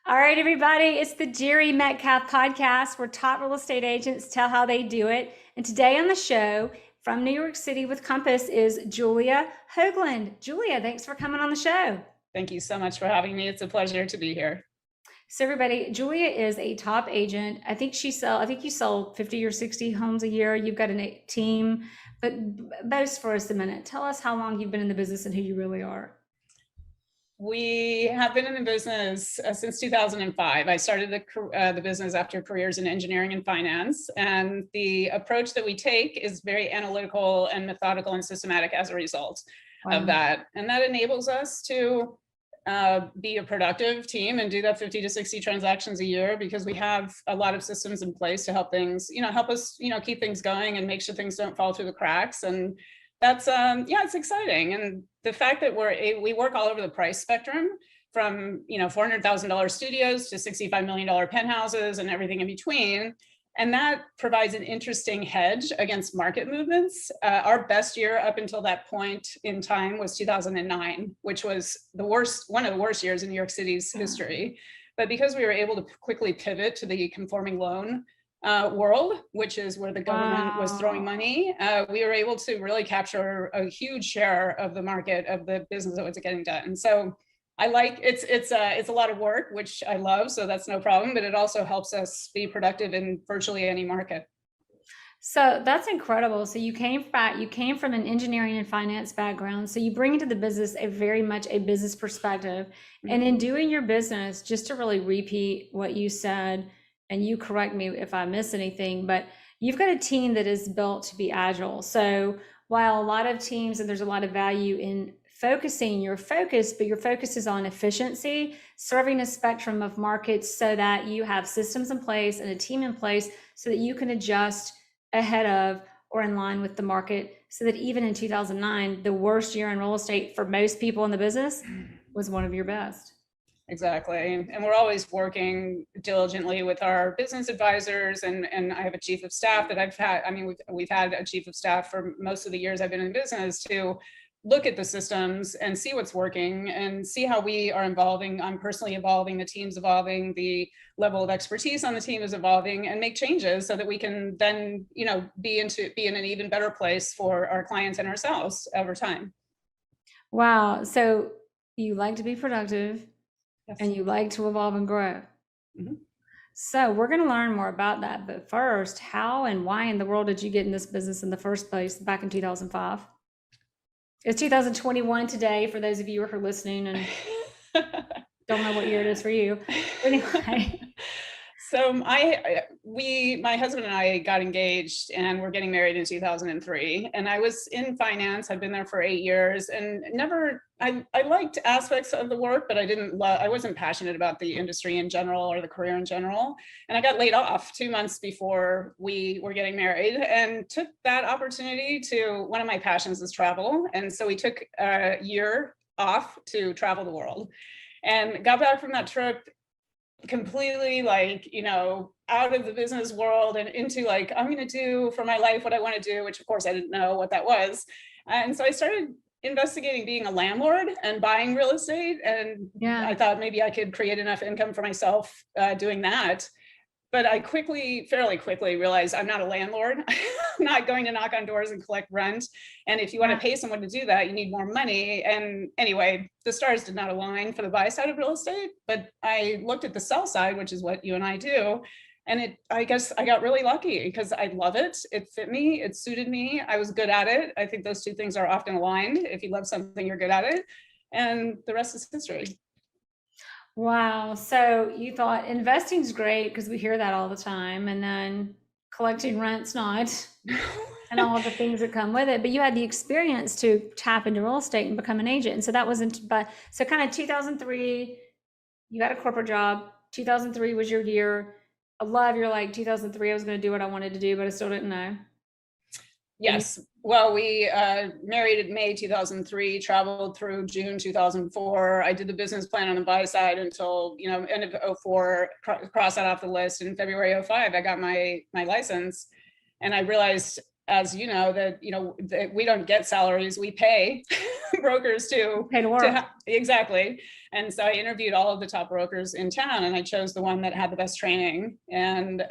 All right, everybody, it's the Jere Metcalf Podcast, where top real estate agents tell how they do it. And today on the show from New York City with Compass is Julia Hoagland. Julia, thanks for coming on the show. Thank you so much for having me. It's a pleasure to be here. So everybody, Julia is a top agent. I think you sell 50 or 60 homes a year. You've got a team, but boast for us a minute. Tell us how long you've been in the business and who you really are. We have been in the business since 2005. I started the business after careers in engineering and finance. And the approach that we take is very analytical and methodical and systematic as a result of that. And that enables us to be a productive team and do that 50 to 60 transactions a year, because we have a lot of systems in place to help things, help us, keep things going and make sure things don't fall through the cracks. And that's, it's exciting. And the fact that we work all over the price spectrum, from, $400,000 studios to $65 million penthouses and everything in between. And that provides an interesting hedge against market movements. Our best year up until that point in time was 2009, which was one of the worst years in New York City's history. But because we were able to quickly pivot to the conforming loan world, which is where the government was throwing money, we were able to really capture a huge share of the market of the business that was getting done. And so I like it's a lot of work, which I love, so that's no problem, but it also helps us be productive in virtually any market. So that's incredible. So you came from an engineering and finance background. So you bring into the business very much a business perspective. Mm-hmm. And in doing your business, just to really repeat what you said, and you correct me if I miss anything, but you've got a team that is built to be agile. So while a lot of teams, and there's a lot of value in focusing your focus, but your focus is on efficiency, serving a spectrum of markets so that you have systems in place and a team in place so that you can adjust ahead of or in line with the market, so that even in 2009, the worst year in real estate for most people in the business, was one of your best. Exactly. And we're always working diligently with our business advisors, and I have a chief of staff that I've had. I mean, we've had a chief of staff for most of the years I've been in business to look at the systems and see what's working and see how we are evolving. I'm personally evolving, the team's evolving, the level of expertise on the team is evolving, and make changes so that we can then, be in an even better place for our clients and ourselves over time. Wow. So you like to be productive. Yes. And you like to evolve and grow. Mm-hmm. So we're going to learn more about that. But first, how and why in the world did you get in this business in the first place back in 2005? It's 2021 today, for those of you who are listening and don't know what year it is for you. Anyway. So my husband and I got engaged, and we're getting married in 2003. And I was in finance. I'd been there for 8 years, and I liked aspects of the work, but I wasn't passionate about the industry in general or the career in general. And I got laid off 2 months before we were getting married, and took that opportunity to, one of my passions is travel. And so we took a year off to travel the world, and got back from that trip completely out of the business world and into I'm going to do for my life what I want to do, which of course I didn't know what that was. And so I started investigating being a landlord and buying real estate. And I thought maybe I could create enough income for myself doing that. But I fairly quickly realized I'm not a landlord. I'm not going to knock on doors and collect rent. And if you want to pay someone to do that, you need more money. And anyway, the stars did not align for the buy side of real estate. But I looked at the sell side, which is what you and I do. And I guess I got really lucky because I love it. It fit me. It suited me. I was good at it. I think those two things are often aligned. If you love something, you're good at it. And the rest is history. Wow. So you thought investing's great because we hear that all the time, and then collecting rent's not, and all of the things that come with it. But you had the experience to tap into real estate and become an agent. And so that wasn't, so kind of 2003, you got a corporate job. 2003 was your year. I love you're 2003, I was going to do what I wanted to do, but I still didn't know. Yes. Well, we married in May 2003, traveled through June 2004. I did the business plan on the buy side until, end of 2004, cross that off the list. In February 2005, I got my license, and I realized as you know, that we don't get salaries, we pay brokers to Pay to work. Exactly. And so I interviewed all of the top brokers in town, and I chose the one that had the best training, and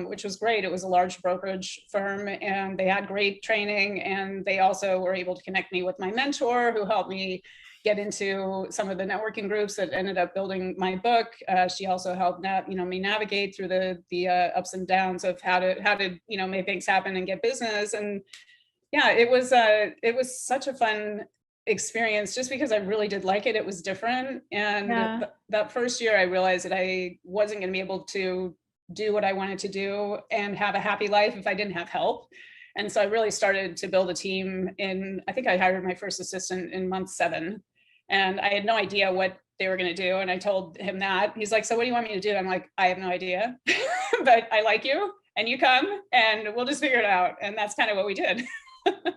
which was great. It was a large brokerage firm, and they had great training, and they also were able to connect me with my mentor, who helped me get into some of the networking groups that ended up building my book. She also helped me navigate through the ups and downs of how to make things happen and get business. And yeah, it was such a fun experience, just because I really did like it. It was different. And that first year I realized that I wasn't going to be able to do what I wanted to do and have a happy life if I didn't have help. And so I really started to build a team I think I hired my first assistant in month 7. And I had no idea what they were going to do. And I told him that. He's like, so what do you want me to do? I'm like, I have no idea, but I like you, and you come and we'll just figure it out. And that's kind of what we did.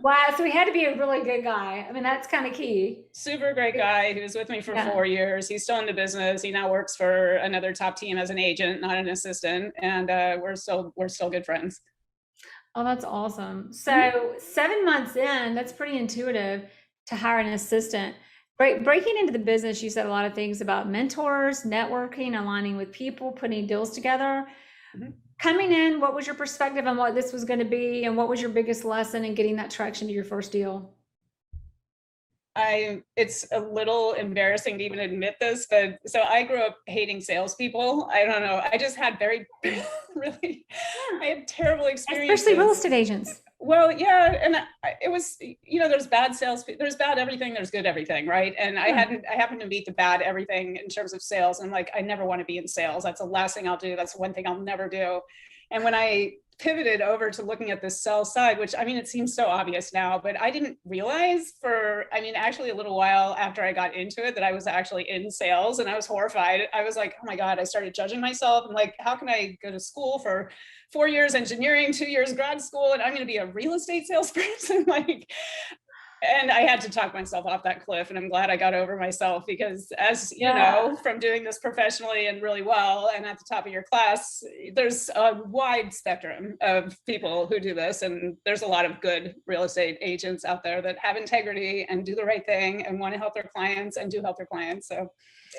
Wow. So he had to be a really good guy. I mean, that's kind of key. Super great guy. He was with me for 4 years. He's still in the business. He now works for another top team as an agent, not an assistant. And we're still good friends. Oh, that's awesome. So 7 months in, that's pretty intuitive to hire an assistant. Breaking into the business, you said a lot of things about mentors, networking, aligning with people, putting deals together. Mm-hmm. Coming in, what was your perspective on what this was going to be, and what was your biggest lesson in getting that traction to your first deal? It's a little embarrassing to even admit this, but so I grew up hating salespeople. I don't know. I just had I had terrible experiences. Especially real estate agents. Well, yeah. And it was, there's bad salespeople, there's bad everything, there's good everything, right? And I happened to meet the bad everything in terms of sales. And like, I never want to be in sales. That's the last thing I'll do. That's one thing I'll never do. And when I pivoted over to looking at the sell side, which, I mean, it seems so obvious now, but I didn't realize actually a little while after I got into it that I was actually in sales, and I was horrified. I was like, oh my God, I started judging myself. I'm like, how can I go to school for 4 years engineering, 2 years grad school, and I'm going to be a real estate salesperson? And I had to talk myself off that cliff, and I'm glad I got over myself, because as you know, from doing this professionally and really well and at the top of your class, there's a wide spectrum of people who do this. And there's a lot of good real estate agents out there that have integrity and do the right thing and want to help their clients and do help their clients. So.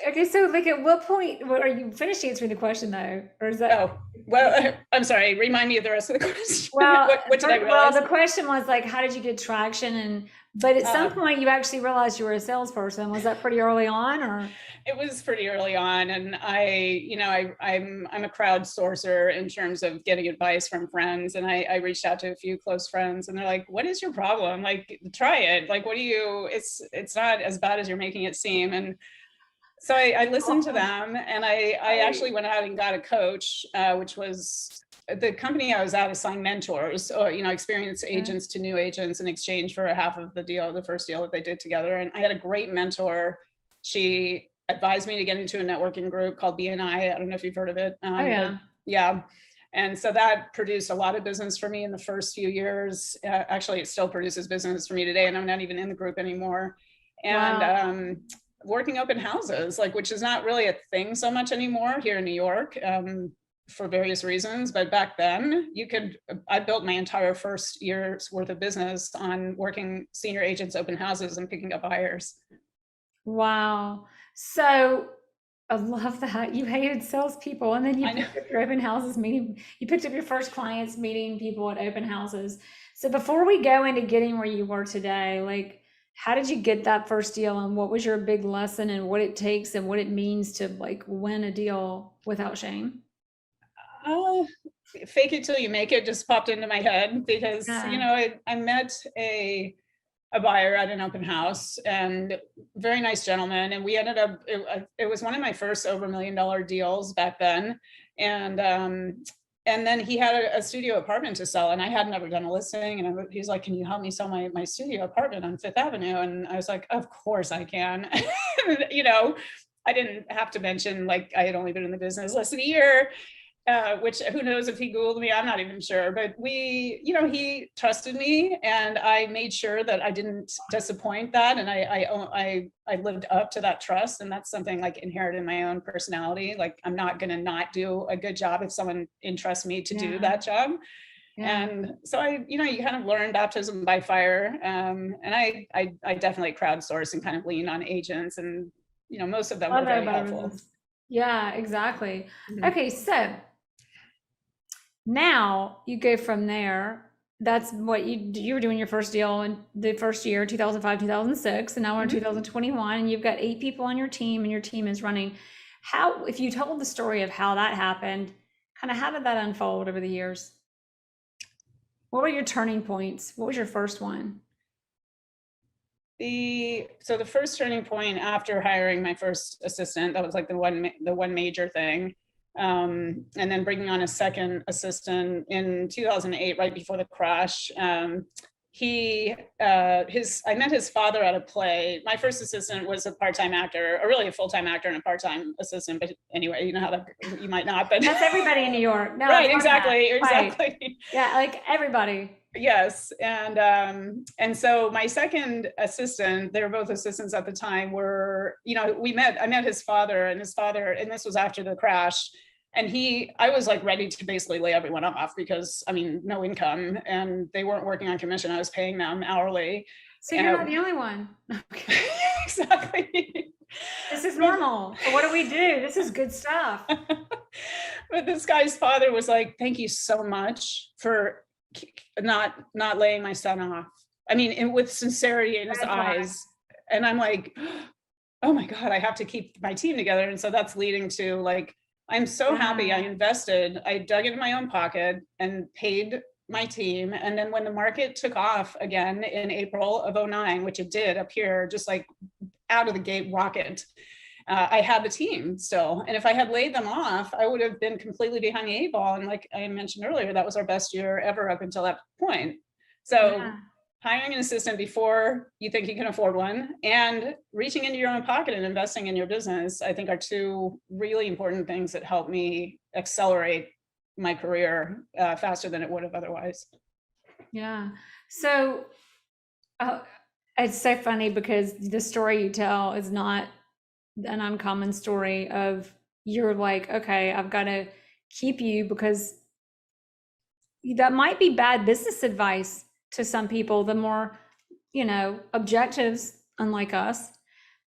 Okay, so at what point are you finished answering the question though, or is that? Oh, well, I'm sorry. Remind me of the rest of the question. Well, what did I realize? Well, the question was how did you get traction? But at some point you actually realized you were a salesperson. Was that pretty early on, or? It was pretty early on, and I'm a crowdsourcer in terms of getting advice from friends, and I reached out to a few close friends, and they're like, "What is your problem? Try it. What do you? It's not as bad as you're making it seem." And so I listened to them, and I actually went out and got a coach, which was the company I was at assigned mentors, or, experienced agents to new agents in exchange for half of the first deal that they did together. And I had a great mentor. She advised me to get into a networking group called BNI. I don't know if you've heard of it. Yeah. And so that produced a lot of business for me in the first few years. Actually, it still produces business for me today, and I'm not even in the group anymore. And working open houses, which is not really a thing so much anymore here in New York, for various reasons. But back then I built my entire first year's worth of business on working senior agents open houses and picking up buyers. Wow. So I love that. You hated salespeople, and then you picked up your open houses meeting. You picked up your first clients meeting people at open houses. So before we go into getting where you were today, how did you get that first deal, and what was your big lesson, and what it takes and what it means to win a deal without shame? Oh, fake it till you make it just popped into my head, because I met a buyer at an open house, and very nice gentleman, and we ended up it was one of my first over $1 million deals back then, and then he had a studio apartment to sell, and I had never done a listing, and he's like, "Can you help me sell my studio apartment on Fifth Avenue?" And I was like, "Of course I can." I didn't have to mention I had only been in the business less than a year. Which who knows if he Googled me, I'm not even sure, but he trusted me, and I made sure that I didn't disappoint that. And I lived up to that trust. And that's something inherent in my own personality. I'm not going to not do a good job if someone entrusts me to do that job. And so you kind of learn baptism by fire. And I definitely crowdsource and kind of lean on agents, and, most of them were very helpful. Yeah, exactly. Okay, so now you go from there. That's what you were doing your first deal in the first year, 2005, 2006, and now we're in 2021, and you've got 8 people on your team, and your team is running. How, if you told the story of how that happened, kind of how did that unfold over the years? What were your turning points? What was your first one? So the first turning point after hiring my first assistant, that was like the one major thing. And then bringing on a second assistant in 2008, right before the crash. I met his father at a play. My first assistant was a part-time actor, or really a full-time actor and a part-time assistant. But anyway, you know how that, you might not, but that's everybody in New York. No, right, exactly. Right. Yeah, like everybody. Yes. And so my second assistant, they were both assistants at the time, were, I met his father, and this was after the crash. And I was like ready to basically lay everyone off because, no income, and they weren't working on commission. I was paying them hourly. So you're not the only one. Exactly. This is normal. So what do we do? This is good stuff. But this guy's father was like, thank you so much for not laying my son off. With sincerity in his eyes. And I'm like, oh my God, I have to keep my team together. And so that's leading to like, I'm so happy I invested. I dug into my own pocket and paid my team. And then when the market took off again in April of 2009, which it did up here, just like out of the gate rocket, I had the team still. And if I had laid them off, I would have been completely behind the 8 ball. And like I mentioned earlier, that was our best year ever up until that point. So hiring an assistant before you think you can afford one, and reaching into your own pocket and investing in your business, I think are 2 really important things that help me accelerate my career faster than it would have otherwise. Yeah. So it's so funny because the story you tell is not an uncommon story of you're like, okay, I've got to keep you, because that might be bad business advice to some people, the more, objectives, unlike us.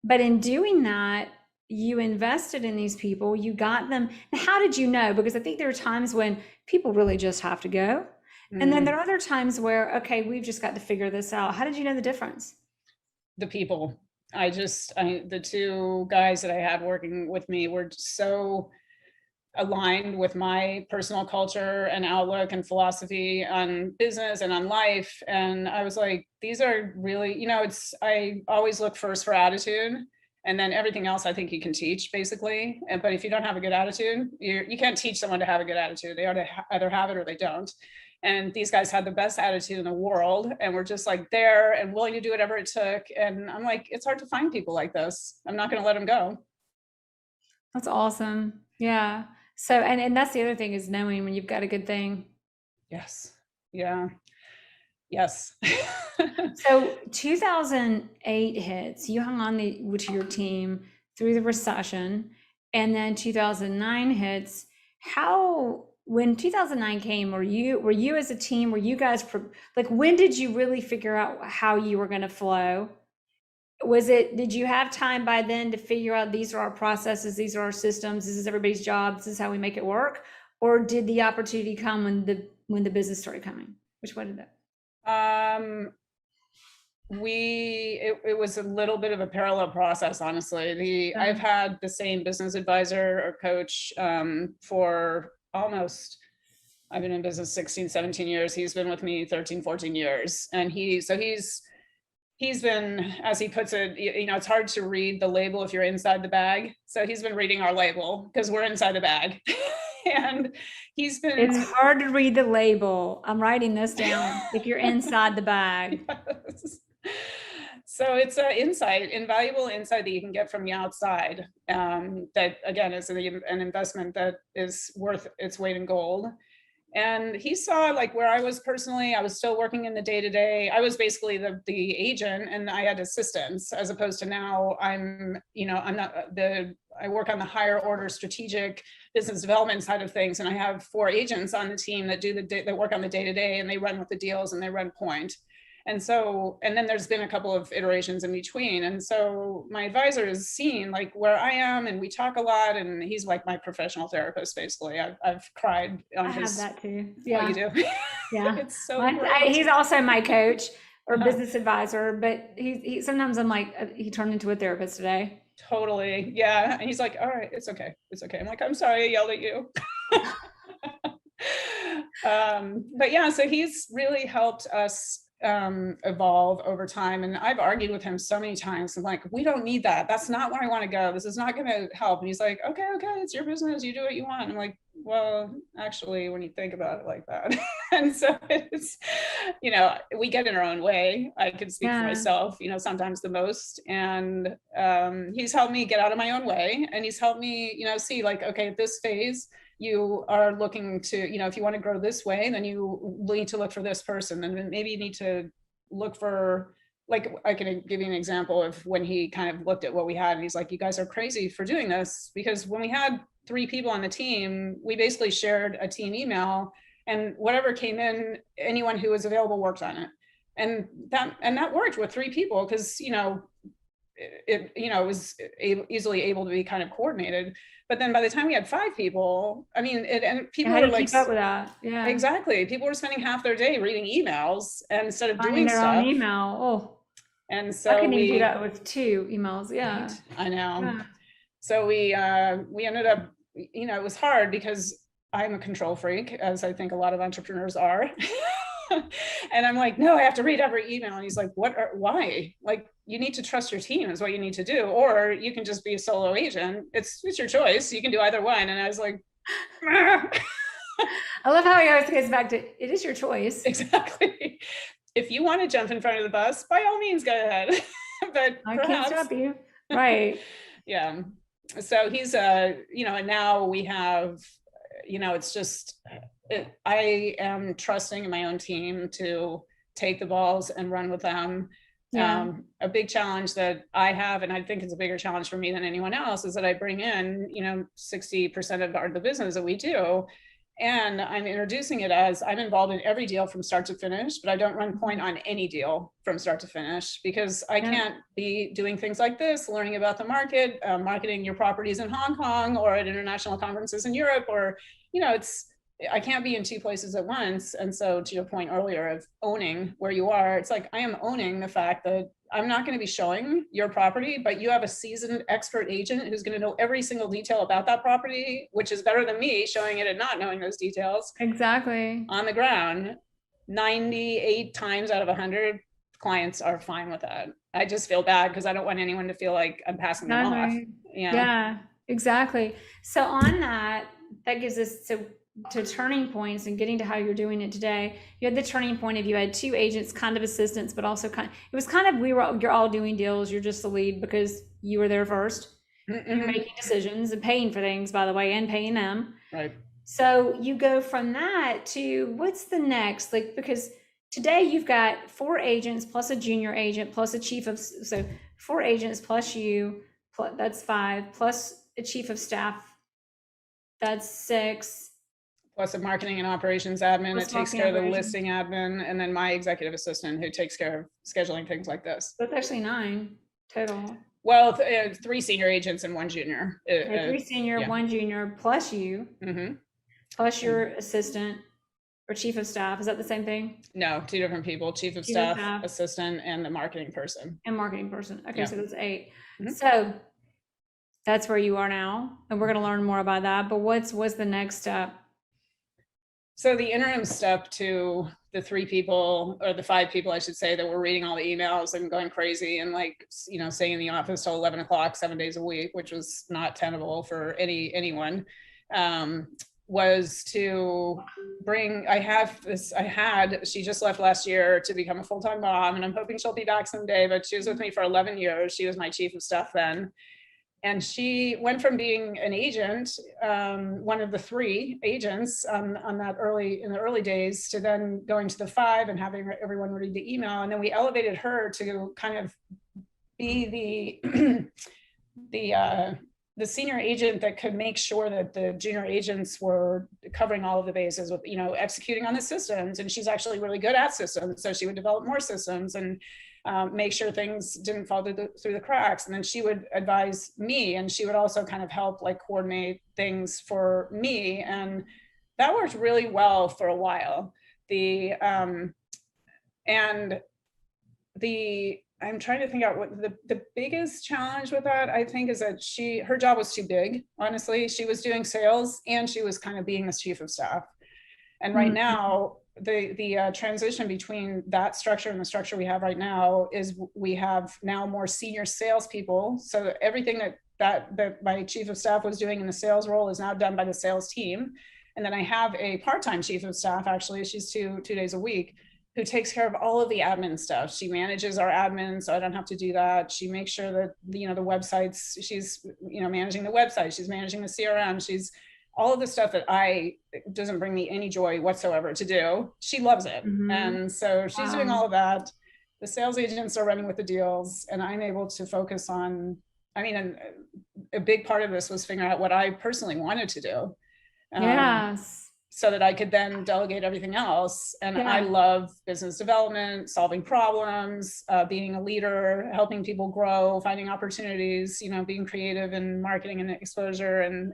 But in doing that, you invested in these people, you got them. And how did you know? Because I think there are times when people really just have to go. And then there are other times where, okay, we've just got to figure this out. How did you know the difference? The people. The 2 guys that I had working with me were so aligned with my personal culture and outlook and philosophy on business and on life. And I was like, these are really, I always look first for attitude, and then everything else I think you can teach, basically. But if you don't have a good attitude, you can't teach someone to have a good attitude. They ought to either have it or they don't. And these guys had the best attitude in the world, and were just like there and willing to do whatever it took. And I'm like, it's hard to find people like this. I'm not going to let them go. That's awesome. Yeah. So, and that's the other thing, is knowing when you've got a good thing. Yes. Yeah. Yes. So 2008 hits, you hung on to your team through the recession, and then 2009 hits. When 2009 came, were you as a team, were you guys like, when did you really figure out how you were going to flow? Did you have time by then to figure out, these are our processes, these are our systems, this is everybody's job, this is how we make it work? Or did the opportunity come when the business started coming? Which one did it? It was a little bit of a parallel process, honestly. I've had the same business advisor or coach for almost, I've been in business 16, 17 years. He's been with me 13, 14 years. And he's been, as he puts it, it's hard to read the label if you're inside the bag. So he's been reading our label because we're inside the bag. And it's hard to read the label. I'm writing this down. If you're inside the bag. Yes. So it's invaluable insight that you can get from the outside. That again is an investment that is worth its weight in gold. And he saw like where I was personally. I was still working in the day-to-day. I was basically the agent, and I had assistants, as opposed to now I'm not I work on the higher order strategic business development side of things. And I have 4 agents on the team that that work on the day-to-day, and they run with the deals and they run point. And so, and then there's been a couple of iterations in between. And so my advisor has seen like where I am, and we talk a lot, and he's like my professional therapist, basically. I've cried on I his. have that too. Oh, Yeah. you do? Yeah. It's so great. He's also my coach or business advisor, but he sometimes I'm like, he turned into a therapist today. Totally. Yeah. And he's like, all right, it's okay. It's okay. I'm like, I'm sorry I yelled at you. But yeah, so he's really helped us evolve over time. And I've argued with him so many times. I'm like, we don't need that. That's not where I want to go. This is not going to help. And he's like, okay, it's your business. You do what you want. I'm like, well, actually, when you think about it like that. And so it's, we get in our own way. I can speak for myself, sometimes the most. And he's helped me get out of my own way. And he's helped me, see like, okay, at this phase, you are looking to, if you want to grow this way, then you need to look for this person. And then maybe you need to look for, like, I can give you an example of when he kind of looked at what we had, and he's like, you guys are crazy for doing this, because when we had 3 people on the team, we basically shared a team email, and whatever came in, anyone who was available worked on it. And that worked with 3 people, because, it was easily able to be kind of coordinated. But then by the time we had 5 people, I mean, and people were like, keep up with that? Yeah, exactly. People were spending half their day reading emails and instead of finding doing their stuff. own email. Oh, and so I couldn't even do that with 2 emails. Yeah, right? I know. Yeah. So we ended up, it was hard because I'm a control freak, as I think a lot of entrepreneurs are. And I'm like, no, I have to read every email. And he's like, why? Like, you need to trust your team is what you need to do. Or you can just be a solo agent. It's your choice. You can do either one. And I was like, I love how he always goes back to, it is your choice. Exactly. If you want to jump in front of the bus, by all means, go ahead. But I can't stop you. Right. Yeah. So he's, and now we have, it's just, I am trusting my own team to take the balls and run with them. Yeah. A big challenge that I have, and I think it's a bigger challenge for me than anyone else, is that I bring in, 60% of the business that we do. And I'm introducing it as I'm involved in every deal from start to finish, but I don't run point on any deal from start to finish, because I can't be doing things like this, learning about the market, marketing your properties in Hong Kong or at international conferences in Europe, or, I can't be in 2 places at once. And so to your point earlier of owning where you are, it's like, I am owning the fact that I'm not going to be showing your property, but you have a seasoned expert agent who's going to know every single detail about that property, which is better than me showing it and not knowing those details. Exactly. On the ground, 98 times out of 100 clients are fine with that. I just feel bad because I don't want anyone to feel like I'm passing them off. Yeah, exactly. So on that gives us to turning points and getting to how you're doing it today. You had the turning point of you had 2 agents, kind of assistants, but also it was kind of, you're all doing deals. You're just the lead because you were there first. Mm-hmm. You're making decisions and paying for things, by the way, and paying them. Right. So you go from that to what's the next? Like, because today you've got 4 agents plus a junior agent plus a chief of, so 4 agents plus you, that's 5, plus a chief of staff, that's 6. Plus a marketing and operations admin that takes care of the listing admin, and then my executive assistant who takes care of scheduling things like this. That's actually 9 total. Well, 3 senior agents and 1 junior. 3 senior, 1 junior, plus you, plus your assistant or chief of staff. Is that the same thing? No, 2 different people: chief of staff, assistant, and the marketing person. Okay, so that's 8. Mm-hmm. So that's where you are now, and we're going to learn more about that. But what's the next step? So the interim step to the 3 people, or the 5 people, I should say, that were reading all the emails and going crazy and staying in the office till 11 o'clock, 7 days a week, which was not tenable for anyone, was to bring, she just left last year to become a full-time mom, and I'm hoping she'll be back someday, but she was with me for 11 years. She was my chief of staff then. And she went from being an agent, one of the 3 agents in the early days, to then going to the 5 and having everyone read the email. And then we elevated her to kind of be the the senior agent that could make sure that the junior agents were covering all of the bases with, executing on the systems. And she's actually really good at systems. So she would develop more systems and make sure things didn't fall through the cracks. And then she would advise me, and she would also kind of help like coordinate things for me. And that worked really well for a while. I'm trying to think out what the biggest challenge with that, I think, is that her job was too big. Honestly, she was doing sales and she was kind of being the chief of staff. And right now, the transition between that structure and the structure we have right now is we have now more senior salespeople. So everything that my chief of staff was doing in the sales role is now done by the sales team. And then I have a part-time chief of staff, actually, she's two days a week, who takes care of all of the admin stuff. She manages our admin, so I don't have to do that. She makes sure that, the websites, she's, managing the website, she's managing the CRM, she's all of the stuff that doesn't bring me any joy whatsoever to do. She loves it. Mm-hmm. And so she's doing all of that. The sales agents are running with the deals, and I'm able to focus on, and a big part of this was figuring out what I personally wanted to do. Yes. So that I could then delegate everything else. And I love business development, solving problems, being a leader, helping people grow, finding opportunities, being creative in marketing and exposure, and,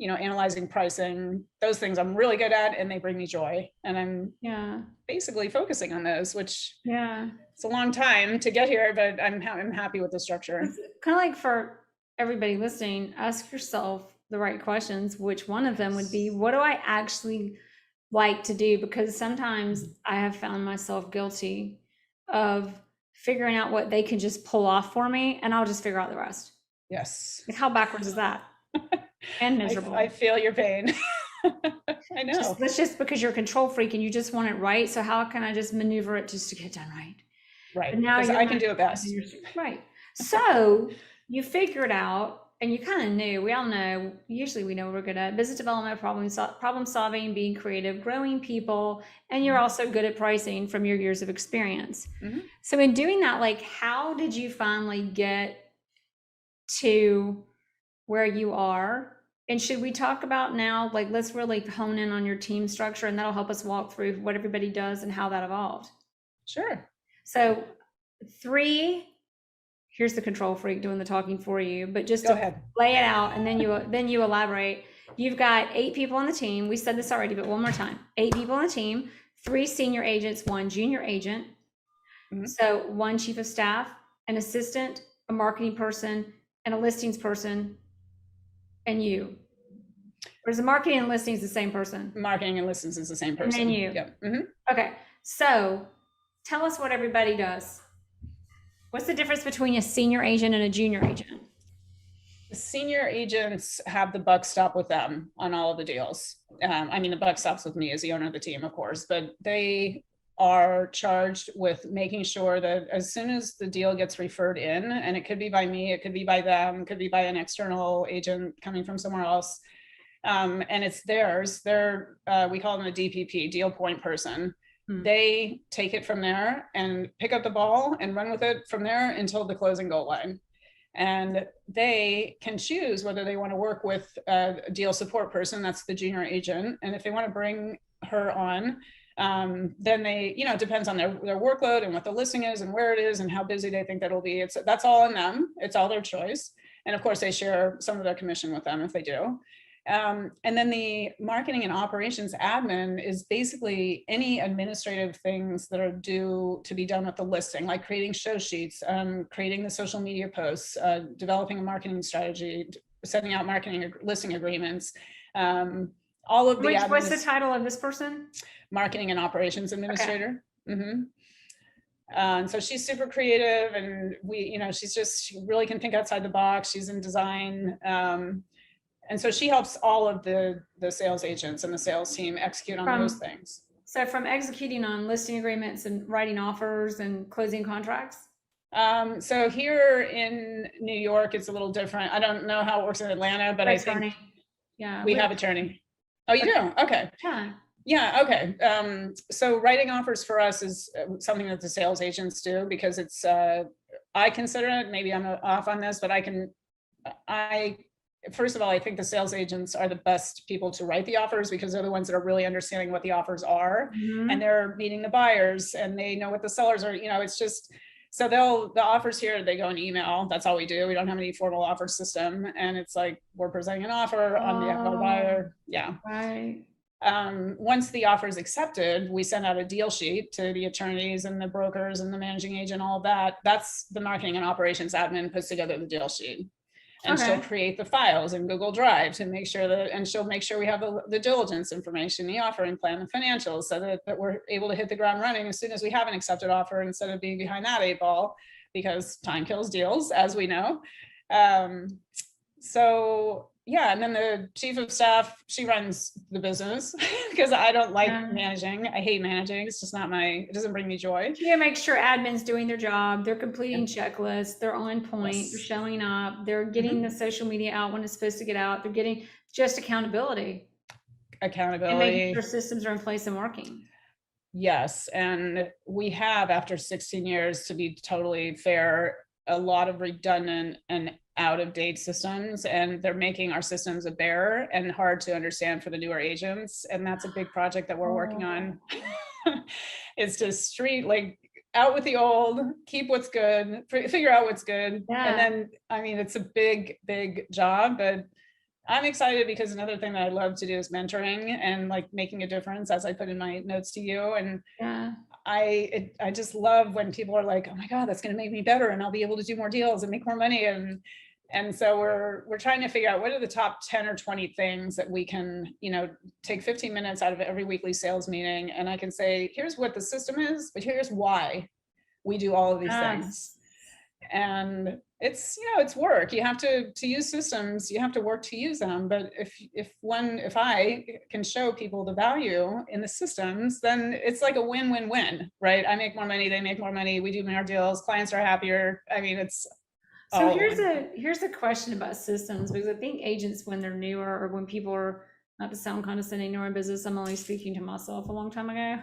analyzing pricing. Those things I'm really good at, and they bring me joy. And I'm basically focusing on those, which it's a long time to get here, but I'm happy with the structure. It's kind of like, for everybody listening, ask yourself the right questions. Which one of them would be, what do I actually like to do? Because sometimes I have found myself guilty of figuring out what they can just pull off for me, and I'll just figure out the rest. Yes. Like, how backwards is that? And miserable. I feel your pain. I know. That's just because you're a control freak and you just want it right. So how can I just maneuver it just to get it done right? Right. But now I can do it best. Right. So you figured out, and you kind of knew, we all know, usually we know what we're good at: business development, problem solving, being creative, growing people, and you're also good at pricing from your years of experience. Mm-hmm. So in doing that, like, how did you finally get to where you are? And should we talk about now, like, let's really hone in on your team structure, and that'll help us walk through what everybody does and how that evolved. Sure. So here's the control freak doing the talking for you, but just Go ahead. Lay it out, and then you elaborate. You've got 8 people on the team. We said this already, but one more time. 8 people on the team, 3 senior agents, 1 junior agent. Mm-hmm. So 1 chief of staff, an assistant, a marketing person, and a listings person, and you. Or is the marketing and listings the same person? Marketing and listings is the same person. And then you. Yep. Mm-hmm. Okay. So tell us what everybody does. What's the difference between a senior agent and a junior agent? The senior agents have the buck stop with them on all of the deals. The buck stops with me as the owner of the team, of course, but they are charged with making sure that as soon as the deal gets referred in, and it could be by me, it could be by them, it could be by an external agent coming from somewhere else, and it's theirs, we call them a DPP, deal point person. They take it from there and pick up the ball and run with it from there until the closing goal line. And they can choose whether they want to work with a deal support person, that's the junior agent. And if they want to bring her on, then they, it depends on their workload and what the listing is and where it is and how busy they think that'll be. That's all on them. It's all their choice. And of course, they share some of their commission with them if they do. And then the marketing and operations admin is basically any administrative things that are due to be done with the listing, like creating show sheets, creating the social media posts, developing a marketing strategy, setting out marketing listing agreements, all of the What's the title of this person? Marketing and operations administrator. Okay. Mm-hmm. And so she's super creative, and she really can think outside the box. She's in design. And so she helps all of the sales agents and the sales team execute on those things. So from executing on listing agreements and writing offers and closing contracts? So here in New York, it's a little different. I don't know how it works in Atlanta, but I think we have attorney. Oh, you do? Okay. Yeah. Okay. So writing offers for us is something that the sales agents do, because it's, I consider it, maybe I'm off on this, but first of all, I think the sales agents are the best people to write the offers because they're the ones that are really understanding what the offers are, and they're meeting the buyers and they know what the sellers are, it's just, so the offers here, they go in email. That's all we do. We don't have any formal offer system. And it's like, we're presenting an offer on behalf of the buyer. Yeah. Right. Once the offer is accepted, we send out a deal sheet to the attorneys and the brokers and the managing agent, all of that. That's the marketing and operations admin puts together the deal sheet. And she'll create the files in Google Drive to make sure and she'll make sure we have the diligence information, the offering plan, the financials, so that we're able to hit the ground running as soon as we have an accepted offer instead of being behind that 8 ball, because time kills deals, as we know. So yeah, and then the chief of staff, she runs the business because I don't like managing. I hate managing. It's just not it doesn't bring me joy. You make sure admin's doing their job. They're completing checklists. They're on point. They're showing up. They're getting the social media out when it's supposed to get out. They're getting just accountability. And making sure systems are in place and working. Yes. And we have, after 16 years, to be totally fair, a lot of redundant and out-of-date systems, and they're making our systems a bear and hard to understand for the newer agents. And that's a big project that we're working on. Is to out with the old, keep what's good, figure out what's good. And then, it's a big, big job, but I'm excited because another thing that I love to do is mentoring and making a difference, as I put in my notes to you. And I just love when people are like, oh my God, that's going to make me better and I'll be able to do more deals and make more money. And so we're trying to figure out what are the top 10 or 20 things that we can, take 15 minutes out of every weekly sales meeting. And I can say, here's what the system is, but here's why we do all of these things. And it's, it's work. You have to use systems, you have to work to use them. But if I can show people the value in the systems, then it's like a win-win-win, right? I make more money, they make more money, we do more deals, clients are happier. It's so here's a question about systems, because I think agents, when they're newer or when people are, not to sound condescending, newer in business, I'm only speaking to myself a long time ago.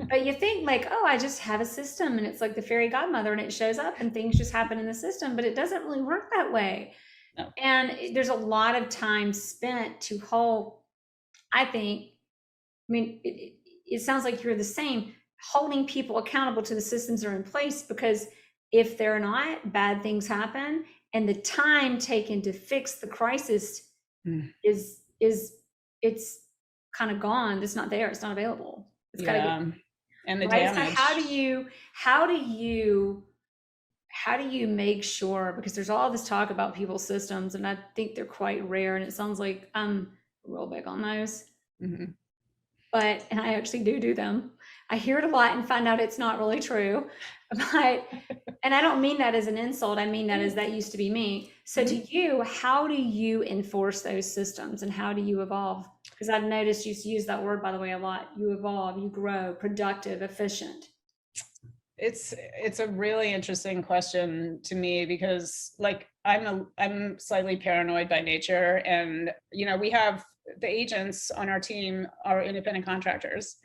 But you think I just have a system and it's like the fairy godmother and it shows up and things just happen in the system, but it doesn't really work that way. No. And there's a lot of time spent to it sounds like you're the same, holding people accountable to the systems that are in place, because if they're not, bad things happen, and the time taken to fix the crisis is it's kind of gone. It's not there. It's not available. It's gotta and the damage. So how do you make sure, because there's all this talk about people's systems and I think they're quite rare, and it sounds like I'm real big on those. And I actually do them. I hear it a lot and find out it's not really true, and I don't mean that as an insult. I mean that as that used to be me. So to you, how do you enforce those systems and how do you evolve? Because I've noticed you use that word, by the way, a lot. You evolve, you grow, productive, efficient. It's a really interesting question to me because I'm slightly paranoid by nature, and we have the agents on our team are independent contractors.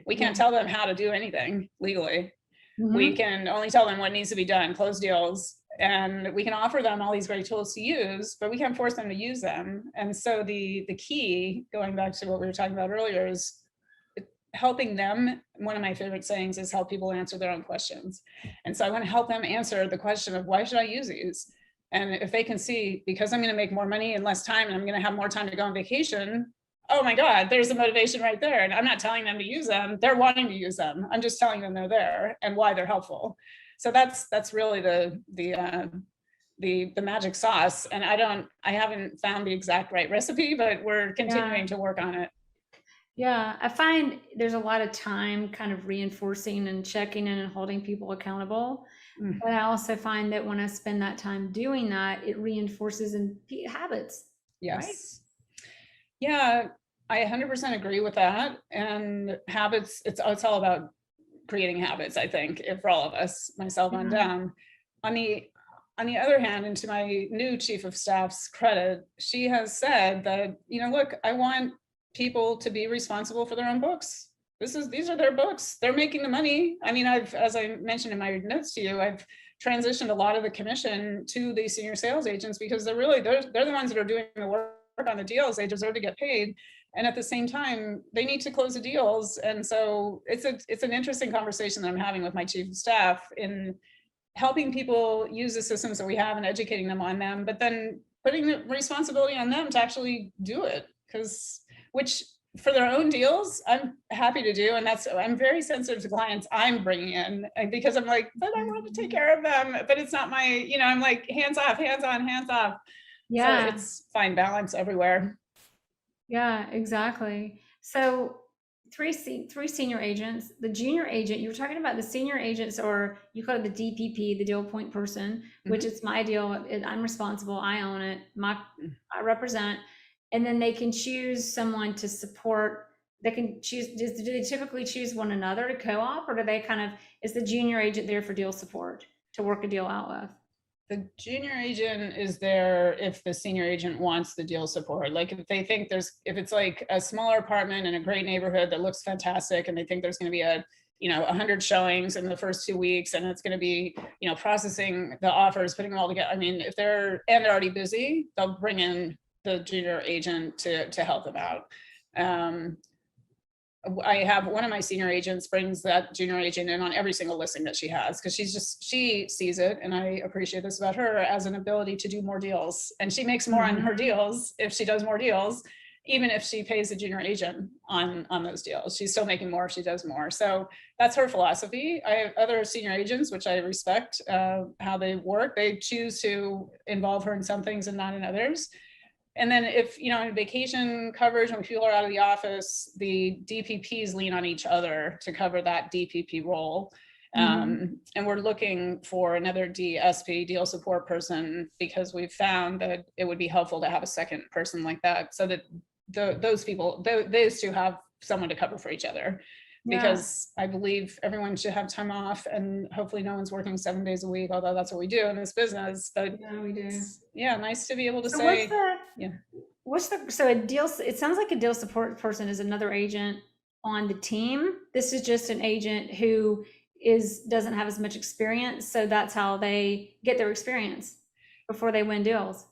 We can't tell them how to do anything legally. We can only tell them what needs to be done, close deals, and we can offer them all these great tools to use, but we can't force them to use them. And so the key, going back to what we were talking about earlier, is helping them. One of my favorite sayings is help people answer their own questions. And so I want to help them answer the question of, why should I use these? And if they can see, because I'm going to make more money in less time and I'm going to have more time to go on vacation, oh my God, there's a motivation right there. And I'm not telling them to use them. They're wanting to use them. I'm just telling them they're there and why they're helpful. So that's really the magic sauce. And I haven't found the exact right recipe, but we're continuing to work on it. Yeah, I find there's a lot of time kind of reinforcing and checking in and holding people accountable. But I also find that when I spend that time doing that, it reinforces in habits. Yes. Right? Yeah, I 100% agree with that. And habits, it's all about creating habits, I think, for all of us, myself on down. On the other hand, and to my new chief of staff's credit, she has said that, look, I want people to be responsible for their own books. These are their books. They're making the money. As I mentioned in my notes to you, I've transitioned a lot of the commission to the senior sales agents, because they're the ones that are doing the work on the deals. They deserve to get paid. And at the same time, they need to close the deals. And so it's an interesting conversation that I'm having with my chief of staff in helping people use the systems that we have and educating them on them, but then putting the responsibility on them to actually do it. Which for their own deals, I'm happy to do. And I'm very sensitive to clients I'm bringing in, because I'm like, but I want to take care of them, but it's not my, I'm like, hands off, hands on, hands off. Yeah. So it's fine balance everywhere. Yeah, exactly. So three senior agents. The junior agent, you were talking about the senior agents, or you call it the DPP, the deal point person, which is my deal. I'm responsible. I own it. I represent. And then they can choose someone to support. They can choose. Do they typically choose one another to co-op, or do they is the junior agent there for deal support to work a deal out with? The junior agent is there if the senior agent wants the deal support. Like if they think if it's like a smaller apartment in a great neighborhood that looks fantastic, and they think there's going to be 100 showings in the first 2 weeks, and it's going to be, processing the offers, putting them all together. I mean, if they're already busy, they'll bring in the junior agent to help them out. I have one of my senior agents brings that junior agent in on every single listing that she has, because she sees it, and I appreciate this about her, as an ability to do more deals. And she makes more on her deals if she does more deals, even if she pays the junior agent on those deals. She's still making more if she does more. So that's her philosophy. I have other senior agents, which I respect how they work. They choose to involve her in some things and not in others. And then if, in vacation coverage, when people are out of the office, the DPPs lean on each other to cover that DPP role. And we're looking for another DSP, deal support person, because we've found that it would be helpful to have a second person like that, so that those two have someone to cover for each other. Because I believe everyone should have time off, and hopefully no one's working 7 days a week, although that's what we do in this business. But yeah, we do. Nice to be able to so say. It sounds like a deal support person is another agent on the team. This is just an agent who doesn't have as much experience, so that's how they get their experience before they win deals.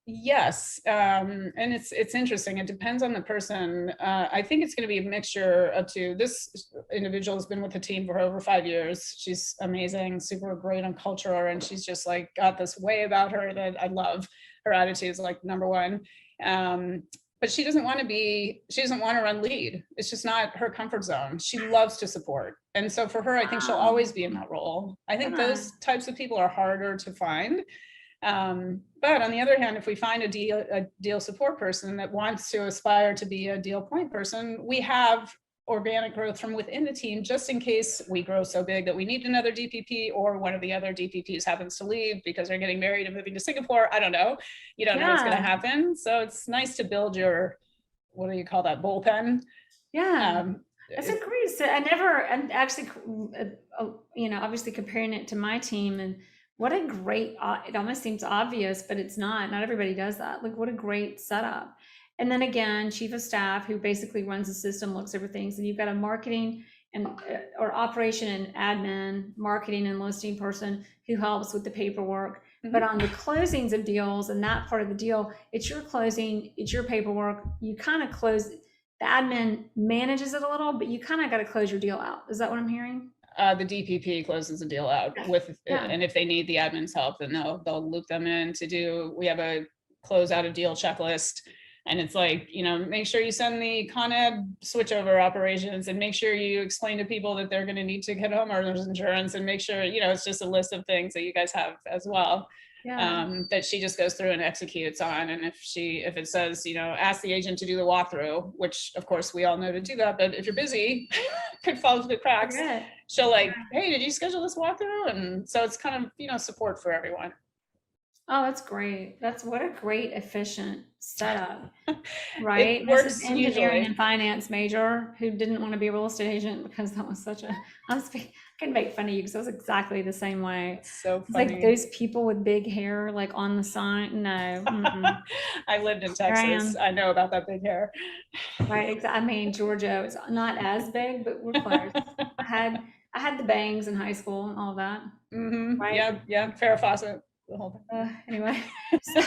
Yes, and it's interesting. It depends on the person. I think it's going to be a mixture of two. This individual has been with the team for over 5 years. She's amazing, super great on culture, and she's just like got this way about her that I love. Her attitude is like number one. But she doesn't want to run lead. It's just not her comfort zone. She loves to support. And so for her, I think she'll always be in that role. I think those types of people are harder to find. But on the other hand, if we find a deal support person that wants to aspire to be a deal point person, we have organic growth from within the team, just in case we grow so big that we need another DPP, or one of the other DPPs happens to leave because they're getting married and moving to Singapore. I don't know. You don't know what's going to happen. So it's nice to build your, what do you call that, bullpen? Yeah. That's a great. So and actually, obviously comparing it to my team, and what a great, it almost seems obvious, but it's not everybody does that. Like, what a great setup. And then again, chief of staff, who basically runs the system, looks over things. And you've got a marketing or operation and admin, marketing and listing person who helps with the paperwork. But on the closings of deals and that part of the deal, it's your closing, it's your paperwork. You kind of close, the admin manages it a little, but you kind of got to close your deal out. Is that what I'm hearing? The DPP closes the deal out and if they need the admin's help, then they'll loop them in we have a close out of deal checklist. And it's like, make sure you send the Con Ed switchover operations, and make sure you explain to people that they're going to need to get homeowners insurance, and make sure, it's just a list of things that you guys have as well. That she just goes through and executes on. And if it says, ask the agent to do the walkthrough, which of course we all know to do that, but if you're busy, could fall through the cracks. She'll hey, did you schedule this walkthrough? And so it's kind of, support for everyone. Oh, that's great. What a great, efficient setup, right? It works. This is engineering usually. and finance major who didn't want to be a real estate agent because that was I can make fun of you because that was exactly the same way. It's so funny. It's like those people with big hair, like on the sign. No. I lived in Texas. I know about that big hair. Right. I mean, Georgia is not as big, but we're close. I I had the bangs in high school and all of that, right? Yeah, Farrah Fawcett, the whole Anyway, so,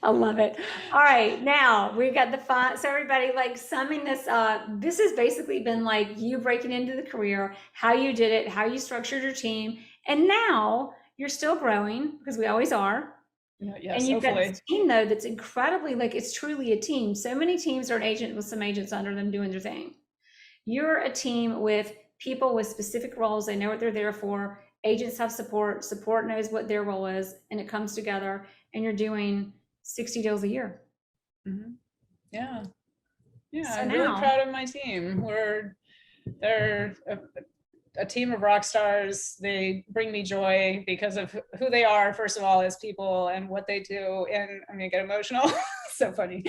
I love it. All right, now we've got the font. So everybody, like summing this up, this has basically been like you breaking into the career, how you did it, how you structured your team, and now you're still growing because we always are. Yes, And you've got hopefully. this team though that's incredibly like it's truly a team. So many teams are an agent with some agents under them doing their thing. You're a team with people with specific roles. They know what they're there for. Agents have support. Support knows what their role is, and it comes together. And you're doing 60 deals a year. Yeah, So I'm really now, proud of my team. They're a team of rock stars. They bring me joy because of who they are, first of all, as people and what they do. And I'm gonna get emotional. So funny.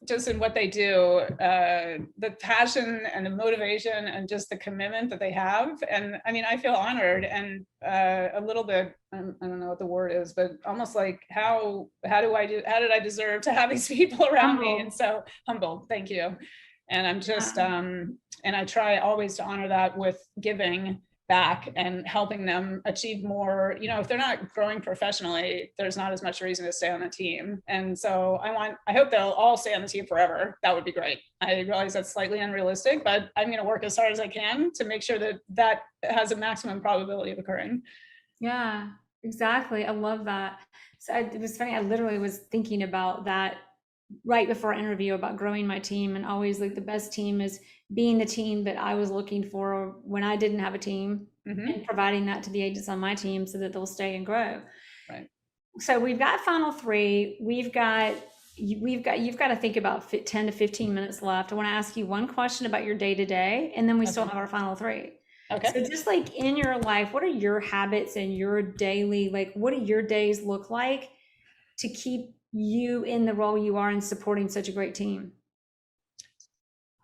Just in what they do, the passion and the motivation and just the commitment that they have. And I mean, I feel honored and a little bit, I don't know what the word is, but almost like how did I deserve to have these people around me? And so humble, thank you. And I'm just, and I try always to honor that with giving back and helping them achieve more. You know, if they're not growing professionally, there's not as much reason to stay on the team. And so I hope they'll all stay on the team forever. That would be great. I realize that's slightly unrealistic, but I'm going to work as hard as I can to make sure that that has a maximum probability of occurring. yeah, exactly. I love that. So it was funny. I literally was thinking about that right before our interview about growing my team, and always like the best team is being the team that I was looking for when I didn't have a team, and providing that to the agents on my team so that they'll stay and grow. Right. So we've got final three. You've got to think about 10 to 15 minutes left. I want to ask you one question about your day to day, and then we still have our final three. Okay. So just like in your life, what are your habits and your daily, like what do your days look like to keep you in the role you are in supporting such a great team?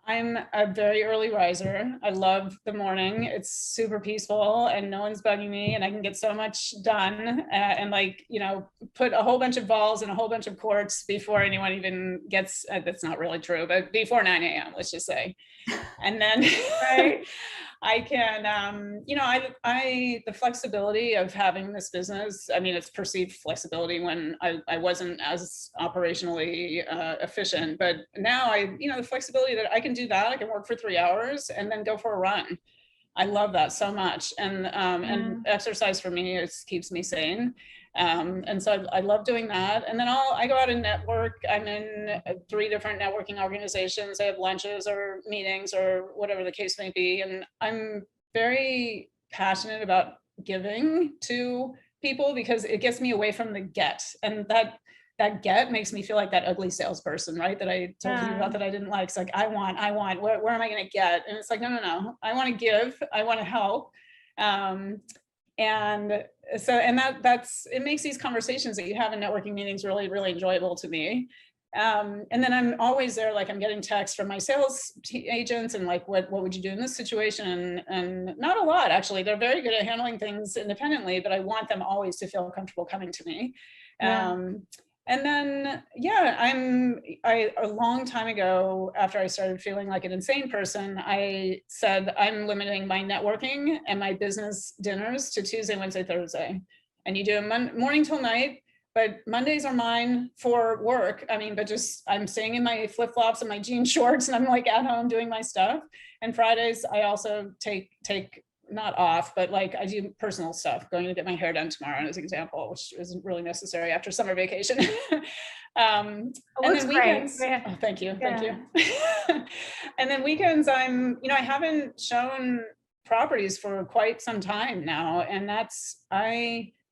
I'm a very early riser. I love the morning. It's super peaceful and no one's bugging me and I can get so much done and like, you know, put a whole bunch of balls in a whole bunch of courts before anyone even gets, that's not really true, but before 9 a.m., let's just say. And then Right. I can, you know, the flexibility of having this business, I mean, it's perceived flexibility when I wasn't as operationally efficient, but now you know, the flexibility that I can do that, I can work for 3 hours and then go for a run. I love that so much. And exercise for me, it keeps me sane. And so I love doing that. And then I go out and network. I'm in 3 different networking organizations. I have lunches or meetings or whatever the case may be. And I'm very passionate about giving to people because it gets me away from the get. And that get makes me feel like that ugly salesperson, right? That I told you about that I didn't like. It's like, I want, where am I going to get? And it's like, no. I want to give, I want to help. And so, and that's, it makes these conversations that you have in networking meetings really, really enjoyable to me. And then I'm always there, like I'm getting texts from my sales agents and like, what would you do in this situation? And not a lot, actually. They're very good at handling things independently, but I want them always to feel comfortable coming to me. And then, a long time ago, after I started feeling like an insane person, I said, I'm limiting my networking and my business dinners to Tuesday, Wednesday, Thursday. And you do morning till night, but Mondays are mine for work. I mean, but just, I'm staying in my flip-flops and my jean shorts and I'm like at home doing my stuff. And Fridays, I also take not off, but like I do personal stuff, going to get my hair done tomorrow as an example, which isn't really necessary after summer vacation. And then weekends, thank you. And then weekends, I haven't shown properties for quite some time now. And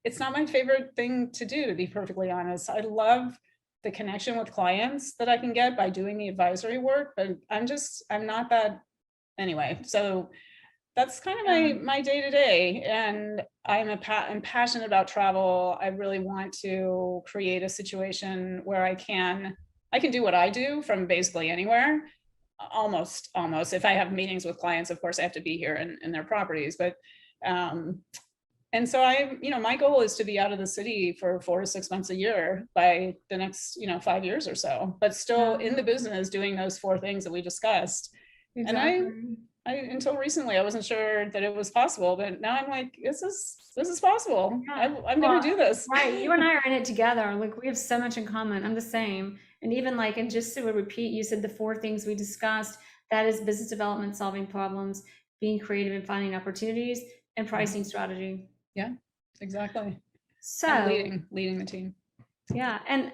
it's not my favorite thing to do, to be perfectly honest. I love the connection with clients that I can get by doing the advisory work, but I'm not that anyway. So that's kind of my day to day, and I'm passionate about travel. I really want to create a situation where I can do what I do from basically anywhere, almost. If I have meetings with clients, of course, I have to be here in their properties, but and so my goal is to be out of the city for 4 to 6 months a year by the next 5 years or so, but still in the business doing those 4 things that we discussed. Exactly. And until recently, I wasn't sure that it was possible, but now I'm like, this is possible. Yeah. I'm going to do this. Right. You and I are in it together. Like we have so much in common. I'm the same. And even like, and just to repeat, you said the 4 things we discussed, that is business development, solving problems, being creative and finding opportunities, and pricing strategy. Yeah, exactly. So And leading the team. yeah. And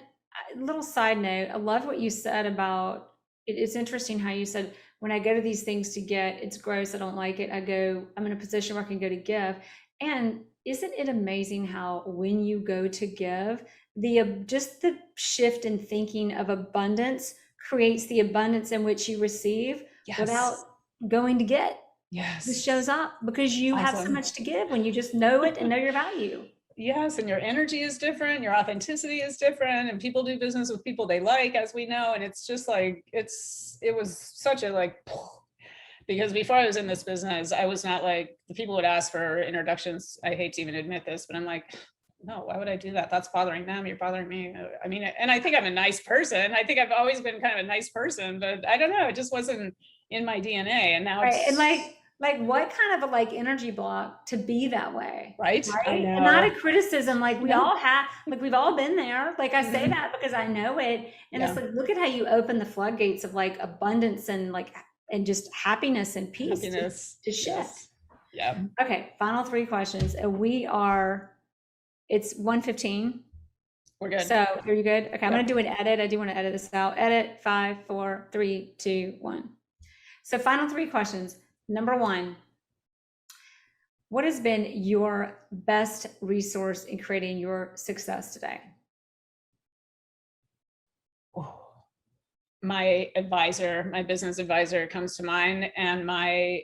a little side note, I love what you said about it's interesting how you said, when I go to these things to get, it's gross, I don't like it. I'm in a position where I can go to give. And isn't it amazing how when you go to give, just the shift in thinking of abundance creates the abundance in which you receive without going to get. Yes. This shows up because you have so much to give when you just know it and know your value. Yes, and your energy is different, your authenticity is different, and people do business with people they like, as we know, and it's just like, it was such a like, because before I was in this business, I was not like, the people would ask for introductions. I hate to even admit this, but I'm like, no, why would I do that? That's bothering them, you're bothering me. I mean, and I think I'm a nice person. I think I've always been kind of a nice person, but I don't know, it just wasn't in my DNA. And now right. And like what kind of a like energy block to be that way, right? I know. And not a criticism, like we all have, like we've all been there. Like I say that because I know it. And it's like, look at how you open the floodgates of like abundance and like, and just happiness and peace to shift. Yes. Yeah. Okay. Final 3 questions. It's 1:15. We're good. So are you good? Okay. I'm going to do an edit. I do want to edit this out. Edit 5, 4, 3, 2, 1. So final 3 questions. Number 1, what has been your best resource in creating your success today? My advisor, my business advisor comes to mind, and my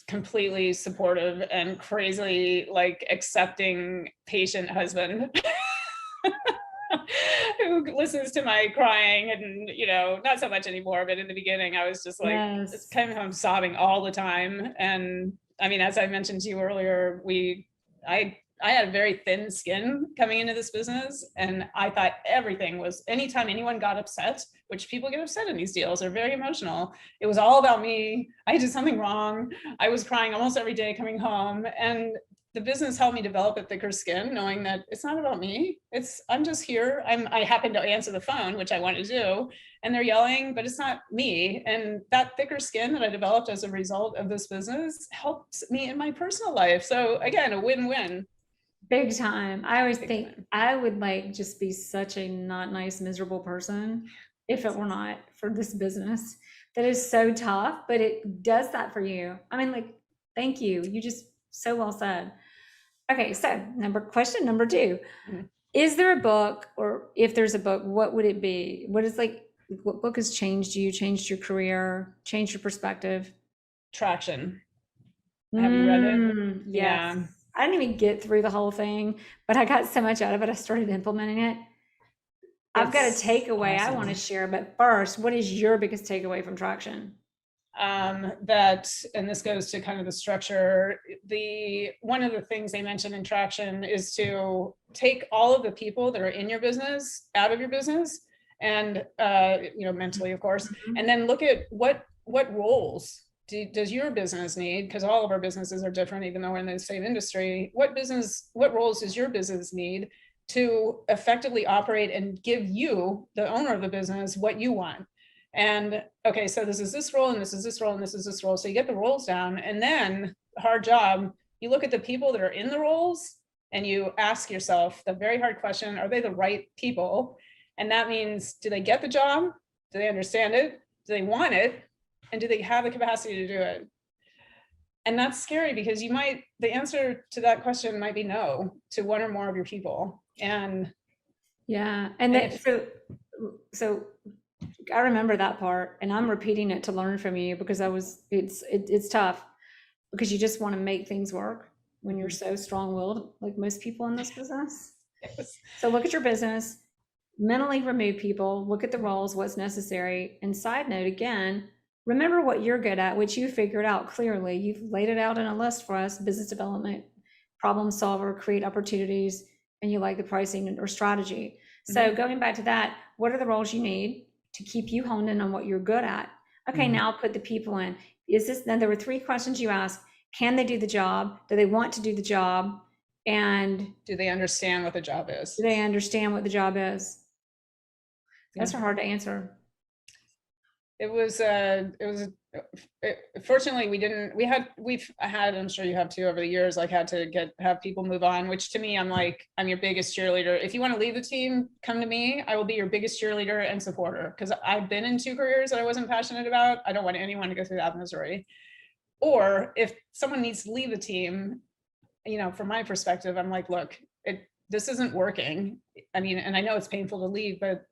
completely supportive and crazily like accepting patient husband who listens to my crying, and not so much anymore, but in the beginning I was just like, it's kind of, I'm sobbing all the time. And I mean, as I mentioned to you earlier, I had a very thin skin coming into this business, and I thought everything was, anytime anyone got upset, which people get upset in these deals, they're very emotional, it was all about me. I did something wrong. I was crying almost every day coming home, and the business helped me develop a thicker skin, knowing that it's not about me. I'm just here. I happen to answer the phone, which I want to do, and they're yelling, but it's not me. And that thicker skin that I developed as a result of this business helps me in my personal life. So again, a win-win. Big time. I always think I would like just be such a not nice, miserable person if it were not for this business that is so tough, but it does that for you. I mean, like, thank you. You just so well said. Okay, so question number 2. Is there a book, or if there's a book, what would it be? What book has changed you, changed your career, changed your perspective? Traction. Have you read it? Yes. Yeah. I didn't even get through the whole thing, but I got so much out of it. I started implementing it. I've got a takeaway I want to share, but first, what is your biggest takeaway from Traction? And this goes to kind of the structure. One of the things they mentioned in Traction is to take all of the people that are in your business out of your business, and mentally, of course, and then look at what roles does your business need? Because all of our businesses are different, even though we're in the same industry. What roles does your business need to effectively operate and give you, the owner of the business, what you want? And okay, so this is this role, and this is this role, and this is this role. So you get the roles down, and then hard job, you look at the people that are in the roles, and you ask yourself the very hard question: are they the right people? And that means, do they get the job? Do they understand it? Do they want it? And do they have the capacity to do it? And that's scary, because the answer to that question might be no to one or more of your people. And yeah, so I remember that part, and I'm repeating it to learn from you, because it's tough, because you just want to make things work when you're so strong-willed, like most people in this business. Yes. So look at your business, mentally remove people, look at the roles, what's necessary. And side note, again, remember what you're good at, which you figured out clearly. You've laid it out in a list for us: business development, problem solver, create opportunities, and you like the pricing or strategy. So going back to that, what are the roles you need to keep you honed in on what you're good at? Okay, now put the people in. then there were 3 questions you asked. Can they do the job? Do they want to do the job? And do they understand what the job is? Do they understand what the job is? That's hard to answer. Fortunately we've had, I'm sure you have too over the years, like had to have people move on, which to me, I'm like, I'm your biggest cheerleader. If you want to leave the team, come to me. I will be your biggest cheerleader and supporter, because I've been in 2 careers that I wasn't passionate about. I don't want anyone to go through that misery. Or if someone needs to leave the team, from my perspective, I'm like, look, this isn't working. I mean, and I know it's painful to leave, but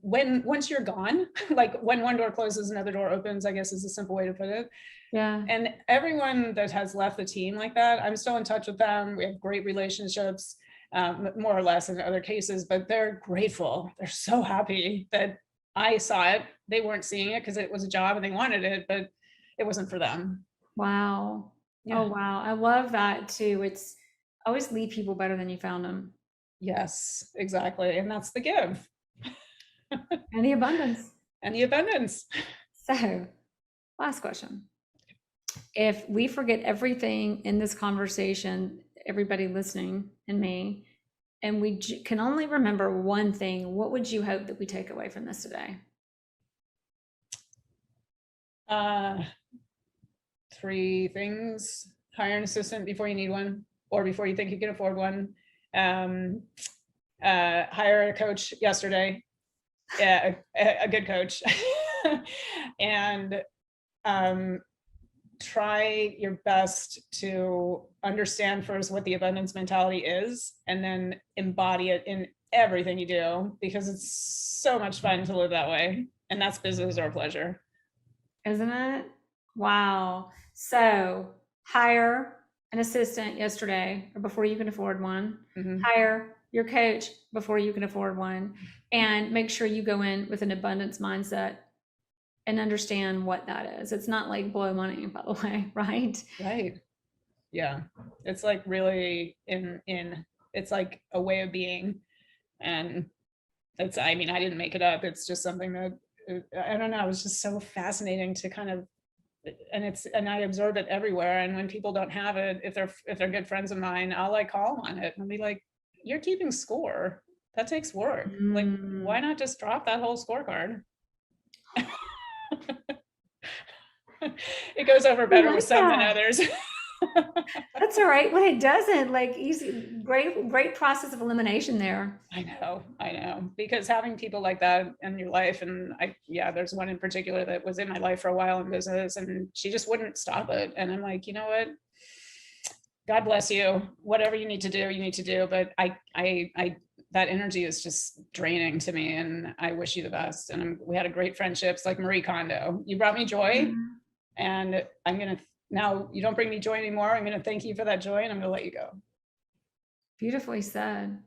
once you're gone, like when one door closes, another door opens, I guess is a simple way to put it. Yeah. And everyone that has left the team like that, I'm still in touch with them. We have great relationships, more or less in other cases, but they're grateful. They're so happy that I saw it. They weren't seeing it because it was a job and they wanted it, but it wasn't for them. Wow. Yeah. Oh, wow. I love that too. It's always leave people better than you found them. Yes, exactly. And that's the give. And the abundance. And the abundance. So, last question. If we forget everything in this conversation, everybody listening and me, and we can only remember one thing, what would you hope that we take away from this today? 3 things. Hire an assistant before you need one, or before you think you can afford one. Hire a coach yesterday. Yeah, a good coach. And try your best to understand first what the abundance mentality is, and then embody it in everything you do, because it's so much fun to live that way. And that's business or pleasure. Isn't it? Wow. So hire an assistant yesterday or before you can afford one. Mm-hmm. Hire your coach before you can afford one, and make sure you go in with an abundance mindset and understand what that is. It's not like blow money, by the way, right? Right. Yeah. It's like really it's like a way of being. And I didn't make it up. It's just something that, I don't know, it was just so fascinating to kind of, and I observe it everywhere. And when people don't have it, if they're good friends of mine, I'll like call on it and be like, you're keeping score. That takes work. Like, why not just drop that whole scorecard? It goes over better with some than others. That's all right. When it doesn't, like, easy, great process of elimination there. I know, because having people like that in your life, and there's one in particular that was in my life for a while in business, and she just wouldn't stop it. And I'm like, you know what? God bless you. Whatever you need to do. But that energy is just draining to me, and I wish you the best. And we had a great friendships, like Marie Kondo. You brought me joy, and now you don't bring me joy anymore. I'm going to thank you for that joy, and I'm going to let you go. Beautifully said.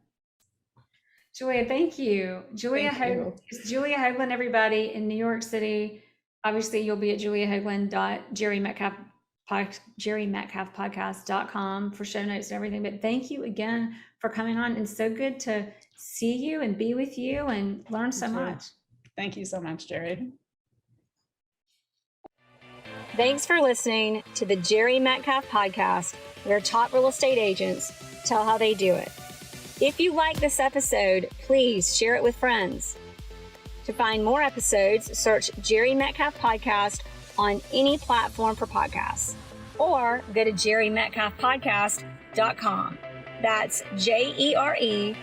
Julia, thank you. Julia Hoagland, everybody in New York City. Obviously, you'll be at JereMetcalfPodcast.com for show notes and everything. But thank you again for coming on. It's so good to see you and be with you and learn so much. Thank you so much, Jere. Thanks for listening to the Jere Metcalf Podcast, where top real estate agents tell how they do it. If you like this episode, please share it with friends. To find more episodes, search Jere Metcalf Podcast on any platform for podcasts, or go to JereMetcalfPodcast.com. That's JereMetcalf